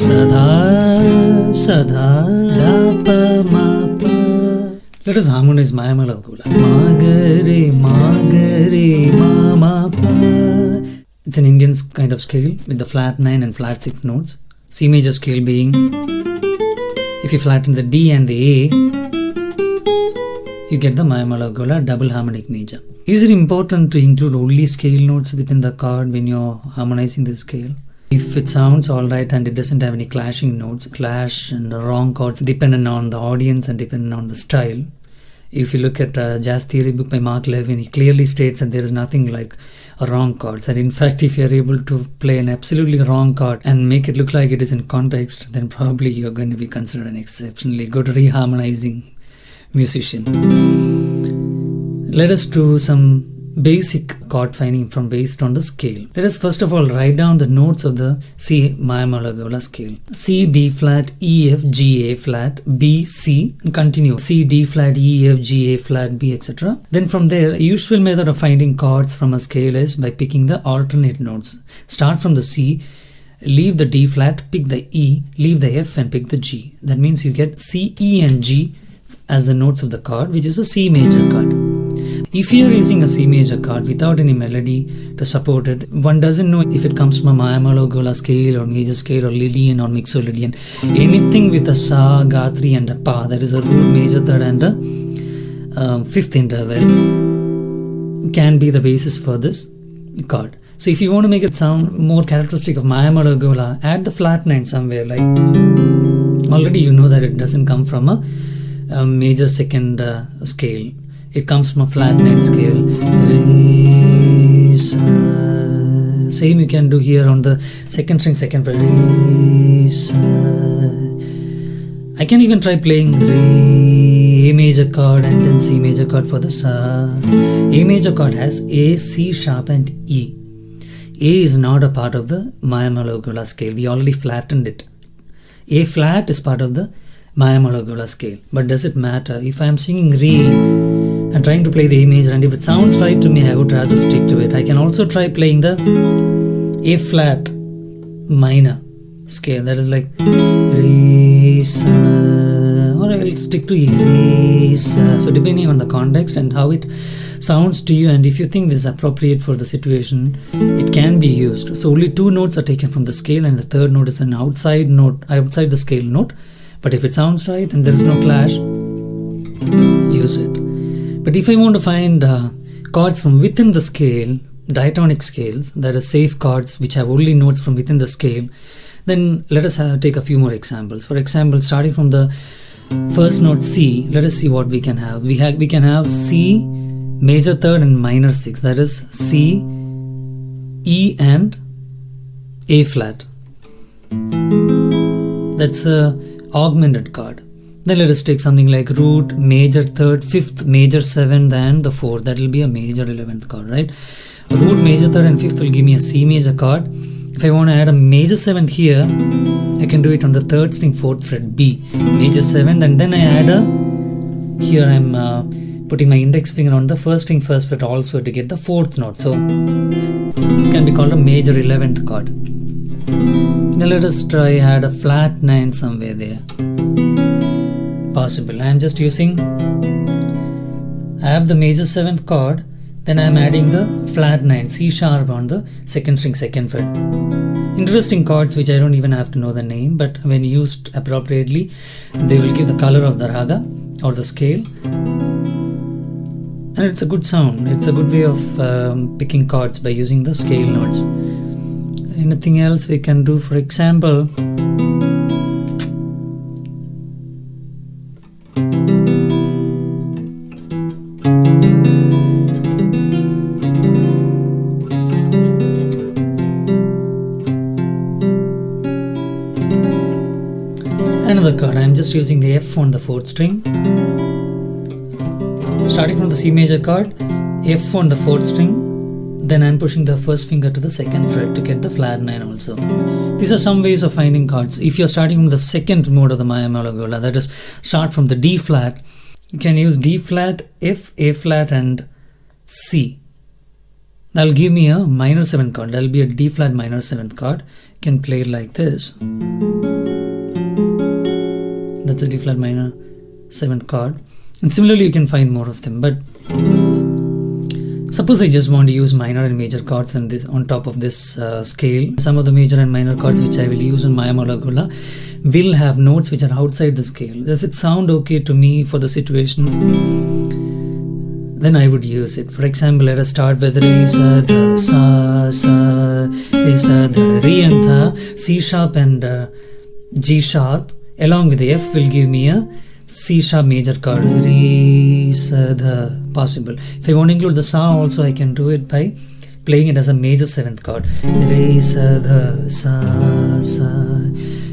Sada, Sada, Da, Pa, Ma, Pa. Let us harmonize Mayamalavagowla. Magare, Magare, Ma, Ma, Pa. It's an Indian kind of scale with the flat 9 and flat 6 notes. C major scale being, if you flatten the D and the A, you get the Mayamalavagowla double harmonic major. Is it important to include only scale notes within the chord when you're harmonizing the scale? If it sounds alright and it doesn't have any clashing notes, clash and wrong chords dependent on the audience and dependent on the style. If you look at a jazz theory book by Mark Levin, he clearly states that there is nothing like a wrong chords. And in fact, if you're able to play an absolutely wrong chord and make it look like it is in context, then probably you're going to be considered an exceptionally good reharmonizing musician. Let us do some basic chord finding based on the scale. Let us first of all write down the notes of the C Mayamalavagowla scale. C, D flat, E, F, G, A flat, B, C, and continue. C, D flat, E, F, G, A flat, B, etc. Then from there, a usual method of finding chords from a scale is by picking the alternate notes. Start from the C, leave the D flat, pick the E, leave the F and pick the G. That means you get C, E and G as the notes of the chord, which is a C major chord. If you are using a C major chord without any melody to support it, one doesn't know if it comes from a Mayamalavagowla scale or major scale or Lydian or Mixolydian. Anything with a Sa, Gatri and a Pa, that is a root, major third and a fifth interval, can be the basis for this chord. So if you want to make it sound more characteristic of Mayamalavagowla, add the flat 9 somewhere. Like already you know that it doesn't come from a major second scale. It comes from a flat 9 scale. Re, sa. Same you can do here on the second string, second fret. Re, sa. I can even try playing Re, A major chord and then C major chord for the Sa. A major chord has A, C sharp and E. A is not a part of the Mayamalavagowla scale. We already flattened it. A flat is part of the Mayamalavagowla scale. But does it matter? If I am singing Re and trying to play the A major, and if it sounds right to me, I would rather stick to it. I can also try playing the A flat minor scale, that is like Re, Sa, or I will stick to Re, Sa. So depending on the context and how it sounds to you, and if you think this is appropriate for the situation, it can be used. So only 2 notes are taken from the scale and the third note is an outside note, outside the scale note. But if it sounds right and there is no clash, use it. But if I want to find chords from within the scale, diatonic scales, that are safe chords which have only notes from within the scale, then let us take a few more examples. For example, starting from the first note C, let us see what we can have. We can have C major third and minor 6, that is C, E and A flat. That's a augmented chord. Then let us take something like root, major third, fifth, major 7th and the 4th. That will be a major 11th chord, right? Root, major third and 5th will give me a C major chord. If I want to add a major 7th here, I can do it on the 3rd string 4th fret B, major 7th, and then I add a, here I am putting my index finger on the 1st string 1st fret also to get the 4th note. So it can be called a major 11th chord. Then let us try add a flat 9 somewhere there. Possible. I am just using, I have the major 7th chord, then I am adding the flat 9 C sharp on the 2nd string 2nd fret. Interesting chords which I don't even have to know the name, but when used appropriately they will give the color of the raga or the scale, and it's a good sound. It's a good way of picking chords by using the scale notes. Anything else we can do? For example, another chord. I am just using the F on the 4th string. Starting from the C major chord, F on the 4th string, then I am pushing the 1st finger to the 2nd fret to get the flat 9 also. These are some ways of finding chords. If you are starting from the 2nd mode of the Mayamalavagowla, that is start from the D flat, you can use D flat, F, A flat and C. That will give me a minor 7th chord. That will be a D flat minor 7th chord. You can play it like this. That's a D flat minor 7th chord. And similarly you can find more of them, but suppose I just want to use minor and major chords and this on top of this scale. Some of the major and minor chords which I will use in Mayamalavagowla will have notes which are outside the scale. Does it sound okay to me for the situation? Then I would use it. For example, let us start with Re, Sa, Da, Sa, Sa, Re, Sa, Da, Re and Tha, C sharp and G sharp along with the F will give me a C sharp major chord. Re, Sa, Da, possible. If I want to include the Sa also, I can do it by playing it as a major 7th chord. Re, Sa, Da, Sa, Sa.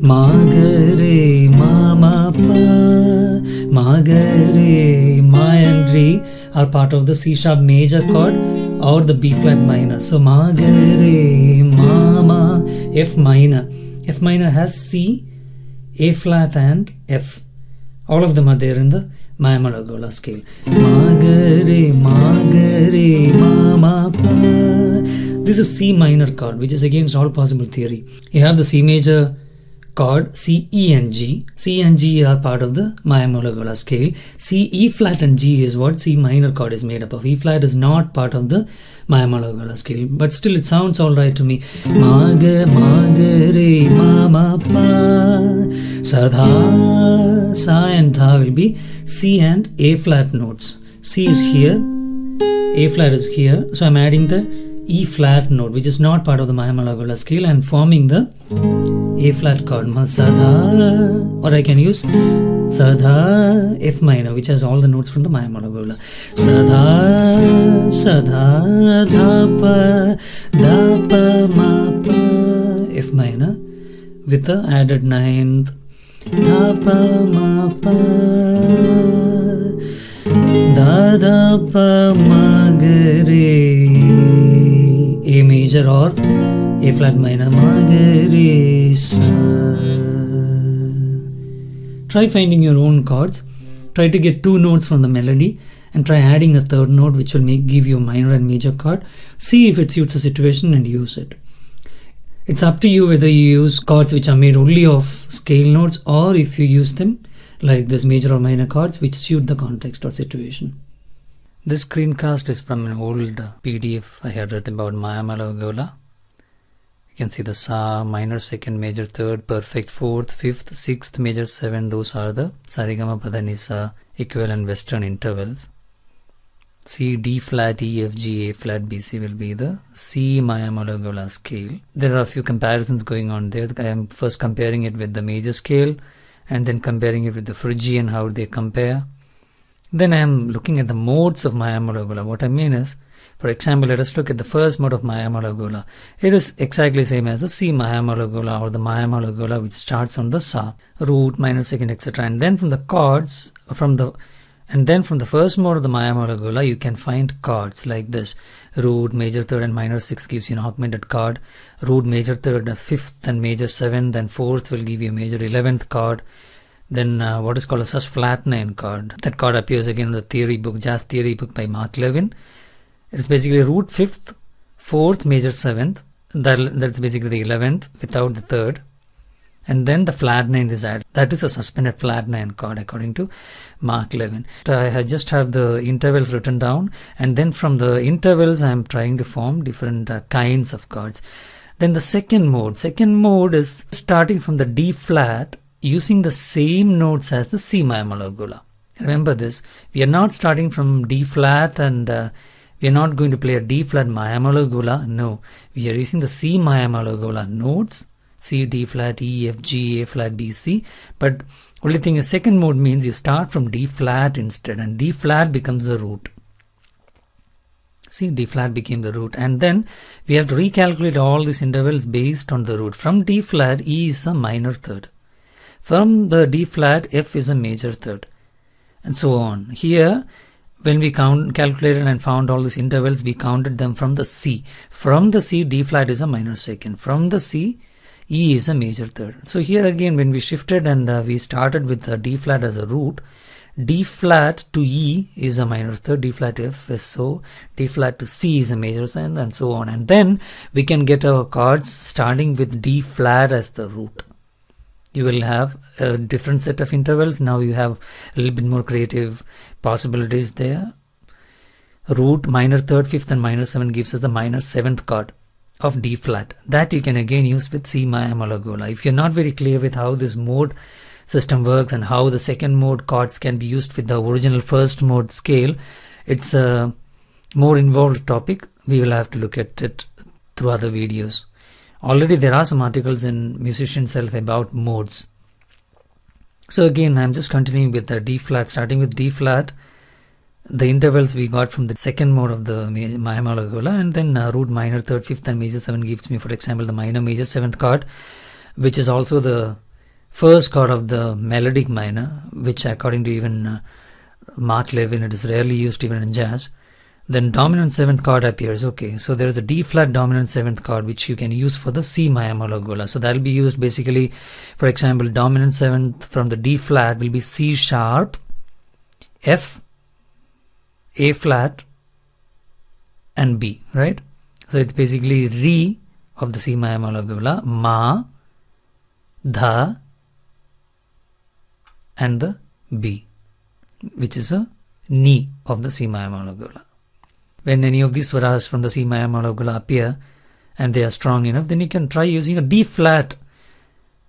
Ma, Ga, Re, Ma, Ma, Pa. Ma, Ga, Re, Ma and Re are part of the C sharp major chord or the B flat minor. So Ma, Ga, Re, Ma, Ma, F minor. F minor has C, A flat and F. All of them are there in the Mayamalavagowla scale. Ma, Ga, Re, Ma, Ga, Re, Ma, Ma, Pa. This is C minor chord, which is against all possible theory. You have the C major chord, C, E and G. C and G are part of the Mayamalavagowla scale. C, E flat and G is what C minor chord is made up of. E flat is not part of the Mayamalavagowla scale, but still it sounds alright to me. Ma, Ga, Re, Ma, Ma, Pa. Sa, Dha, Sa and Dha will be C and A flat notes. C is here, A flat is here, so I'm adding the E flat note, which is not part of the Mayamalavagowla scale, and forming the A flat chord. Ma, Sa, Dha, or I can use Sa, Dha, F minor, which has all the notes from the Mayamalavagowla. Sa, Dha, Sa, Dha, Dha, Pa, Ma, Pa, F minor with the added 9th. Dha, Pa, Ma, Pa, Da, Da, Pa, Ma, Ga, Re. A major or A flat minor, Ma, Ga, Re, Sa. Try finding your own chords. Try to get 2 notes from the melody and try adding a 3rd note which will give you a minor and major chord. See if it suits the situation and use it. It's up to you whether you use chords which are made only of scale notes or if you use them like this major or minor chords which suit the context or situation. This screencast is from an old PDF I had written about Mayamalavagowla. You can see the Sa, minor 2nd, major 3rd, perfect 4th, 5th, 6th, major 7. Those are the Sarigama Padanisa equivalent western intervals. C, D flat, E, F, G, A flat, B, C will be the C Mayamalavagowla scale. There are a few comparisons going on there. I am first comparing it with the major scale and then comparing it with the Phrygian, how they compare. Then I am looking at the modes of Mayamalavagowla. What I mean is, for example, let us look at the first mode of Mayamalavagowla. It is exactly same as the C Mayamalavagowla or the Mayamalavagowla which starts on the Sa, root, minor 2nd, etc. And then from the chords, from the first mode of the Mayamalavagowla, you can find chords like this. Root, major 3rd and minor 6th gives you an augmented chord. Root, major 3rd, 5th and major 7th, then 4th will give you a major 11th chord. Then what is called a sus flat 9 chord. That chord appears again in the theory book, jazz theory book by Mark Levin. It is basically root 5th, 4th, major 7th. That's basically the 11th without the 3rd. And then the flat 9 is added. That is a suspended flat 9 chord according to Mark Levin. I just have the intervals written down, and then from the intervals I am trying to form different kinds of chords. Then the second mode is starting from the D flat using the same notes as the C Mayamalavagowla. Remember this, we are not starting from D flat and we are not going to play a D flat Mayamalavagowla. No, we are using the C Mayamalavagowla notes, C, D flat, E, F, G, A flat, B, C. But only thing is, second mode means you start from D flat instead, and D flat becomes the root. See, D flat became the root, and then we have to recalculate all these intervals based on the root. From D flat, E is a minor 3rd. From the D flat, F is a major 3rd, and so on. Here, when we calculated and found all these intervals, we counted them from the C. From the C, D flat is a minor 2nd. From the C, E is a major 3rd. So here again, when we shifted and we started with the D flat as a root, D flat to E is a minor 3rd, D flat to F is so, D flat to C is a major 2nd, and so on. And then we can get our chords starting with D flat as the root. you will have a different set of intervals. Now you have a little bit more creative possibilities there. Root, minor third, fifth and minor 7 gives us the minor 7th chord of D flat. That you can again use with C Mayamalavagowla. If you're not very clear with how this mode system works and how the second mode chords can be used with the original first mode scale, it's a more involved topic. We will have to look at it through other videos. Already there are some articles in Musician Self about modes. So again, I'm just continuing with the D flat, starting with D flat. The intervals we got from the second mode of the Mayamalavagowla, and then root, minor third, fifth and major 7 gives me, for example, the minor major 7th chord, which is also the first chord of the melodic minor, which according to even Mark Levin, it is rarely used even in jazz. Then dominant 7th chord appears. Okay, so there is a D flat dominant 7th chord which you can use for the C Mayamalavagowla. So that will be used basically, for example, dominant 7th from the D flat will be C sharp, F, A flat and B, right? So it's basically Re of the C Mayamalavagowla, Ma, Dha and the B, which is a Ni of the C Mayamalavagowla. When any of these swaras from the C Mayamalavagowla appear and they are strong enough, then you can try using a D flat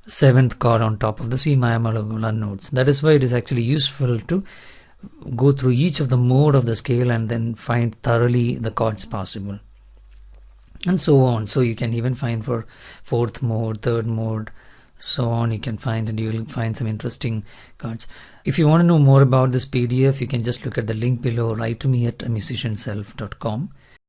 7th chord on top of the C Mayamalavagowla notes. That is why it is actually useful to go through each of the mode of the scale and then find thoroughly the chords possible, and so on. So you can even find for 4th mode, 3rd mode, so on. You can find, and you will find some interesting chords. If you want to know more about this PDF, you can just look at the link below or write to me at musicianself.com.